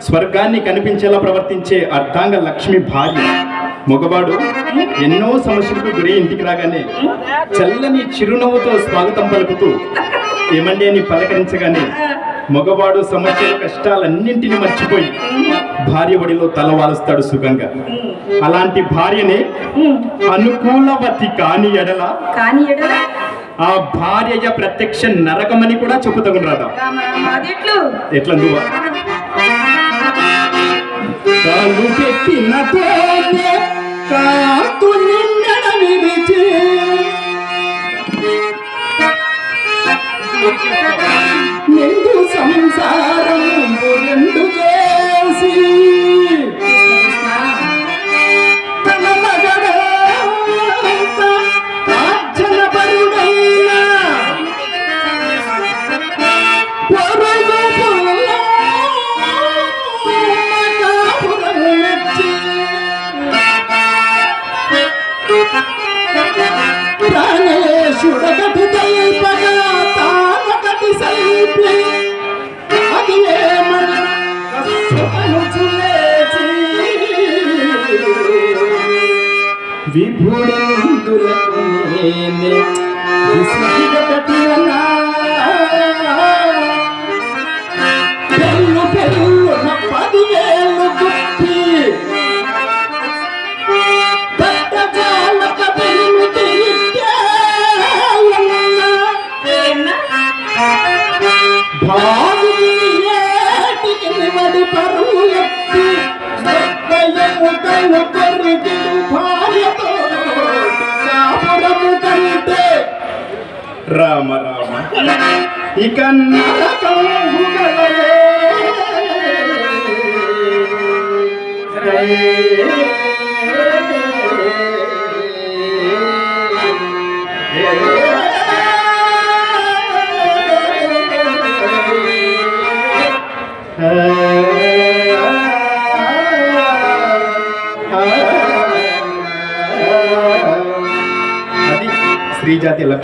స్వర్గాన్ని కనిపించేలా ప్రవర్తించే అర్ధాంగ లక్ష్మి భార్య. మగవాడు ఎన్నో సమస్యలకు గురి ఇంటికి రాగానే చల్లని చిరునవ్వుతో స్వాగతం పలుకుతూ ఏమండి అని పలకరించగానే మగవాడు సమస్యల కష్టాలన్నింటినీ మర్చిపోయి భార్య ఒడిలో తలవాలుస్తాడు సుఖంగా. అలాంటి భార్యనే అనుకూలవతి కాని ఎడల ఆ భార్య ప్రత్యక్ష నరకమని కూడా చెప్పుతగు రాదా? ఎట్లా నువ్వు కాలు పెట్టినతోనే కాకు నిన్నడ విరిచి నిండు సంసారం రెండు చేసి తన మగడ ఆర్జన పరుడైన ప్రాణేశుడగటి దైవగా తానకటి సైప్లి అది ఏమని కసుమనుచులేచి విభుడిందులకు నేనే విసిగటి అన్నా పెళ్ళు పెళ్ళున 10,000 గుప్పి రామ రామ ఇక అది స్త్రీ జాతి లక్ష్యం.